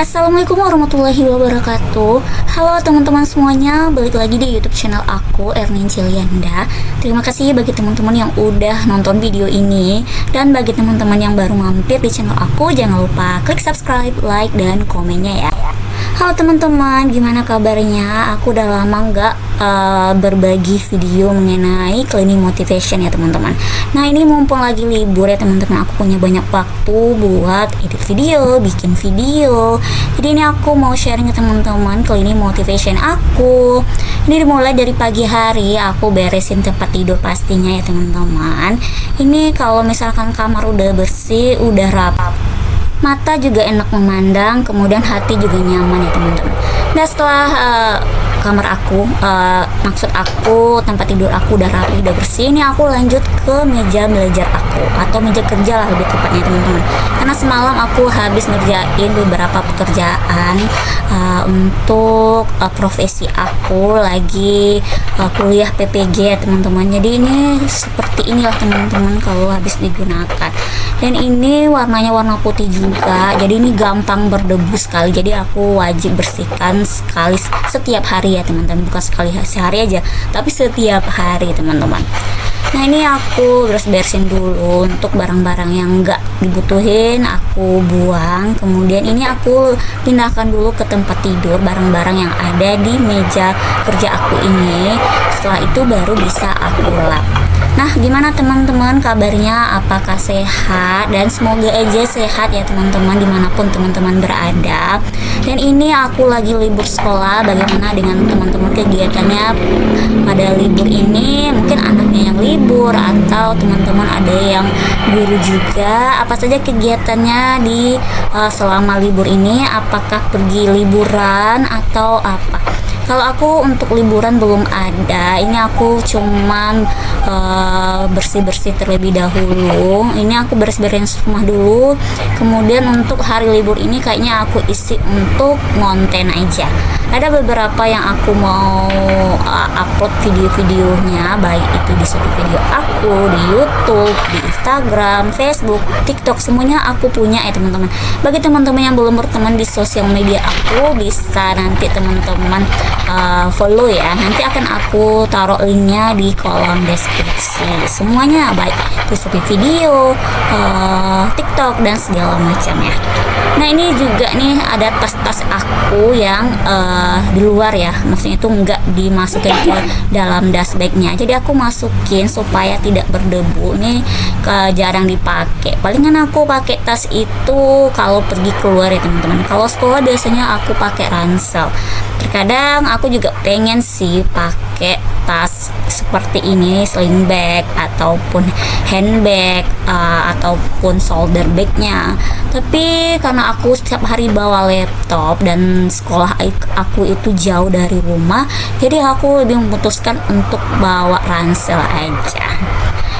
Assalamualaikum warahmatullahi wabarakatuh. Halo teman-teman semuanya, balik lagi di YouTube channel aku, Ernin Cilianda. Terima kasih bagi teman-teman yang udah nonton video ini. Dan bagi teman-teman yang baru mampir di channel aku, jangan lupa klik subscribe, like, dan komennya ya. Halo teman-teman, gimana kabarnya? Aku udah lama nggak berbagi video mengenai cleaning motivation ya teman-teman. Nah ini mumpung lagi libur ya teman-teman, aku punya banyak waktu buat edit video, bikin video. Jadi ini aku mau sharing ke teman-teman cleaning motivation aku. Ini dimulai dari pagi hari, aku beresin tempat tidur pastinya ya teman-teman. Ini kalau misalkan kamar udah bersih, udah rapi, mata juga enak memandang, kemudian hati juga nyaman ya teman-teman. Nah setelah kamar aku, maksud aku tempat tidur aku udah rapi, udah bersih, ini aku lanjut ke meja belajar aku atau meja kerja lah lebih tepatnya teman-teman. Karena semalam aku habis ngerjain beberapa pekerjaan untuk profesi aku lagi kuliah PPG ya teman-teman. Jadi ini seperti inilah teman-teman kalau habis digunakan. Dan ini warnanya warna putih juga, jadi ini gampang berdebu sekali, jadi aku wajib bersihkan sekali setiap hari ya teman-teman, bukan sekali sehari aja tapi setiap hari teman-teman. Nah ini aku beres-beresin dulu untuk barang-barang yang enggak dibutuhin, aku buang. Kemudian ini aku pindahkan dulu ke tempat tidur barang-barang yang ada di meja kerja aku ini. Setelah itu baru bisa aku lap. Nah gimana teman-teman kabarnya, apakah sehat? Dan semoga aja sehat ya teman-teman dimanapun teman-teman berada. Dan ini aku lagi libur sekolah, bagaimana dengan teman-teman kegiatannya pada libur ini? Mungkin anaknya yang libur atau teman-teman ada yang guru juga. Apa saja kegiatannya di selama libur ini? Apakah pergi liburan atau apa? Kalau aku untuk liburan belum ada, ini aku cuman bersih-bersih terlebih dahulu. Ini aku beres-beres rumah dulu. Kemudian untuk hari libur ini kayaknya aku isi untuk konten aja. Ada beberapa yang aku mau upload video-videonya, baik itu di satu video aku, di YouTube, di Instagram, Facebook, TikTok, semuanya aku punya ya teman-teman. Bagi teman-teman yang belum berteman di sosial media aku, bisa nanti teman-teman follow ya. Nanti akan aku taruh linknya di kolom deskripsi. Semuanya baik itu seperti video, TikTok dan segala macamnya. Nah ini juga nih ada tas-tas aku yang di luar ya, maksudnya itu enggak dimasukin ke dalam dust bagnya, jadi aku masukin supaya tidak berdebu. Ini jarang dipakai, palingan aku pakai tas itu kalau pergi keluar ya teman-teman. Kalau sekolah biasanya aku pakai ransel. Terkadang aku juga pengen sih pakai tas seperti ini, sling bag ataupun handbag ataupun shoulder bagnya. Tapi karena aku setiap hari bawa laptop dan sekolah aku itu jauh dari rumah, jadi aku lebih memutuskan untuk bawa ransel aja.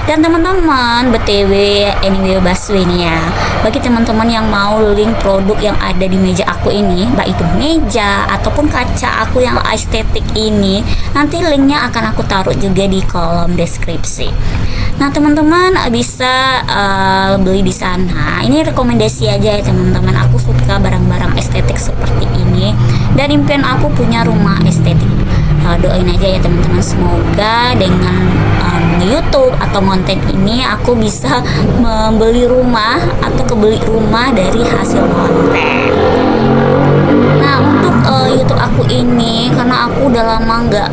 Dan teman-teman, BTW anyway busway nih ya, bagi teman-teman yang mau link produk yang ada di meja aku ini, baik itu meja ataupun kaca aku yang estetik ini, nanti linknya akan aku taruh juga di kolom deskripsi. Nah teman-teman bisa beli di sana. Ini rekomendasi aja ya teman-teman, aku suka barang-barang estetik seperti ini dan impian aku punya rumah estetik. Doain aja ya teman-teman, semoga dengan YouTube atau konten ini aku bisa membeli rumah atau kebeli rumah dari hasil konten. Nah untuk YouTube aku ini, karena aku udah lama nggak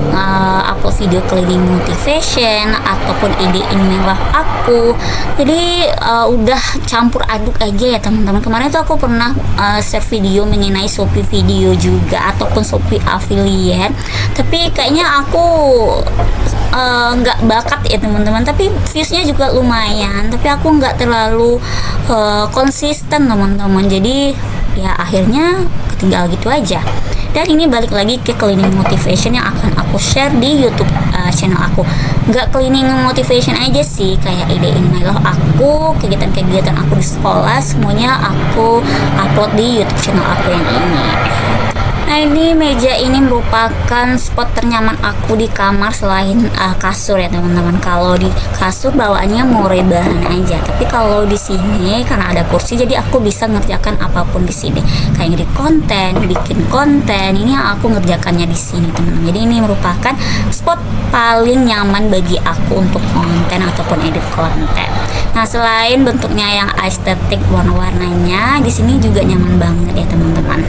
upload video cleaning motivation ataupun ide inilah aku, jadi udah campur aduk aja ya teman-teman. Kemarin tuh aku pernah share video mengenai Shopee video juga ataupun Shopee affiliate, tapi kayaknya aku nggak bakat ya teman-teman, tapi viewsnya juga lumayan, tapi aku nggak terlalu konsisten teman-teman, jadi ya akhirnya tinggal gitu aja. Dan ini balik lagi ke cleaning motivation yang akan aku share di YouTube channel aku. Nggak cleaning motivation aja sih, kayak ide email aku, kegiatan-kegiatan aku di sekolah, semuanya aku upload di YouTube channel aku yang ini. Nah Nah, ini meja ini merupakan spot ternyaman aku di kamar selain kasur ya teman-teman. Kalau di kasur bawaannya mau rebahan aja, tapi kalau di sini karena ada kursi jadi aku bisa ngerjakan apapun di sini. Kayak ngedit konten, bikin konten, ini yang aku ngerjakannya di sini teman-teman. Jadi ini merupakan spot paling nyaman bagi aku untuk konten ataupun edit konten. Nah, selain bentuknya yang estetik, warna-warnanya di sini juga nyaman banget ya teman-teman.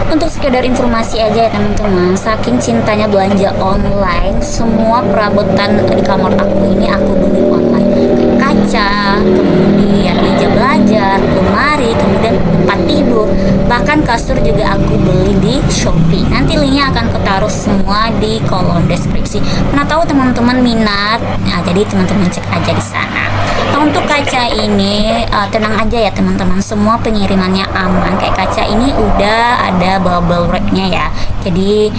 Untuk sekedar informasi aja ya teman-teman, saking cintanya belanja online, semua perabotan di kamar aku ini aku beli online. Kaca, kemudian meja belajar, lemari, kemudian tempat tidur, bahkan kasur juga aku beli di Shopee. Nanti linknya akan ketaruh semua di kolom deskripsi. Mana tahu teman-teman minat, nah jadi teman-teman cek aja di sana. Nah, untuk kaca ini tenang aja ya teman-teman, semua pengirimannya aman. Kayak kaca ini udah ada bubble wrapnya ya, jadi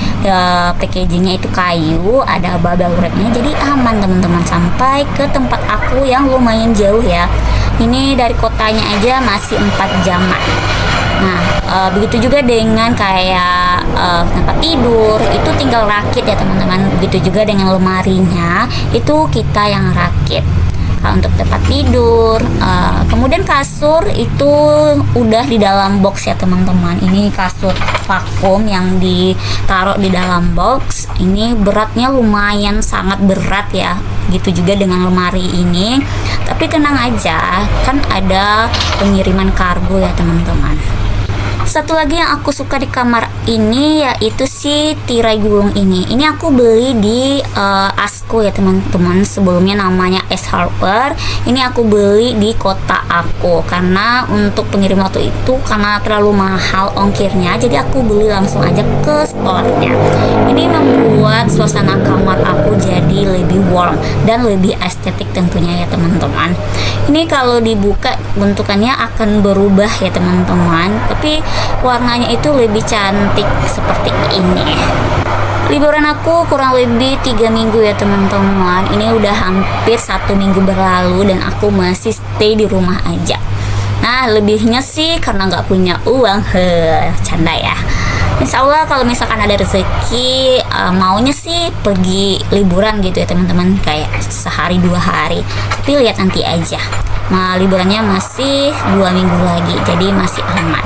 packagingnya itu kayu, ada bubble wrapnya, jadi aman teman-teman sampai ke tempat aku yang lumayan jauh ya. Ini dari kotanya aja masih 4 jaman. Nah, begitu juga dengan kayak tempat tidur itu tinggal rakit ya teman-teman. Begitu juga dengan lemarinya, itu kita yang rakit. Untuk tempat tidur, kemudian kasur itu udah di dalam box ya teman-teman. Ini kasur vakum yang ditaruh di dalam box. Ini beratnya lumayan sangat berat ya. Gitu juga dengan lemari ini. Tapi tenang aja, kan ada pengiriman kargo ya teman-teman. Satu lagi yang aku suka di kamar ini yaitu si tirai gulung ini. Ini aku beli di Asko ya teman-teman. Sebelumnya namanya S Harper. Ini aku beli di kota aku karena untuk pengirim waktu itu karena terlalu mahal ongkirnya. Jadi aku beli langsung aja ke store-nya. Ini membuat suasana kamar aku jadi lebih warm dan lebih estetik tentunya ya teman-teman. Ini kalau dibuka bentukannya akan berubah ya teman-teman. Tapi warnanya itu lebih cantik seperti ini. Liburan aku kurang lebih 3 minggu ya teman-teman. Ini udah hampir 1 minggu berlalu dan aku masih stay di rumah aja. Nah, lebihnya sih karena nggak punya uang. Canda ya. Insya Allah kalau misalkan ada rezeki, maunya sih pergi liburan gitu ya teman-teman, kayak sehari 2 hari. Tapi lihat nanti aja. Nah, liburannya masih 2 minggu lagi, jadi masih aman.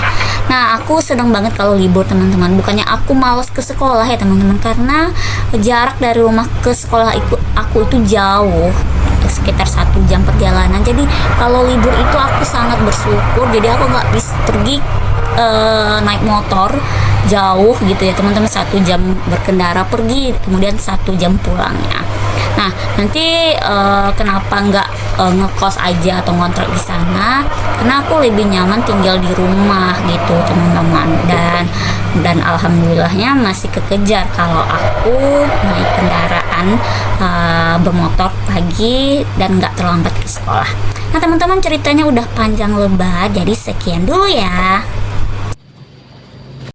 Nah, aku senang banget kalau libur teman-teman. Bukannya aku malas ke sekolah ya teman-teman, karena jarak dari rumah ke sekolah aku itu jauh, sekitar 1 jam perjalanan. Jadi kalau libur itu aku sangat bersyukur. Jadi aku nggak bisa pergi naik motor jauh gitu ya teman-teman, 1 jam berkendara pergi, kemudian 1 jam pulangnya. Nah, nanti kenapa nggak ngekos aja atau ngontrak di sana? Karena aku lebih nyaman tinggal di rumah gitu teman-teman, dan alhamdulillahnya masih kekejar kalau aku naik kendaraan bermotor pagi dan nggak terlambat ke sekolah. Nah teman-teman, ceritanya udah panjang lebar, jadi sekian dulu ya.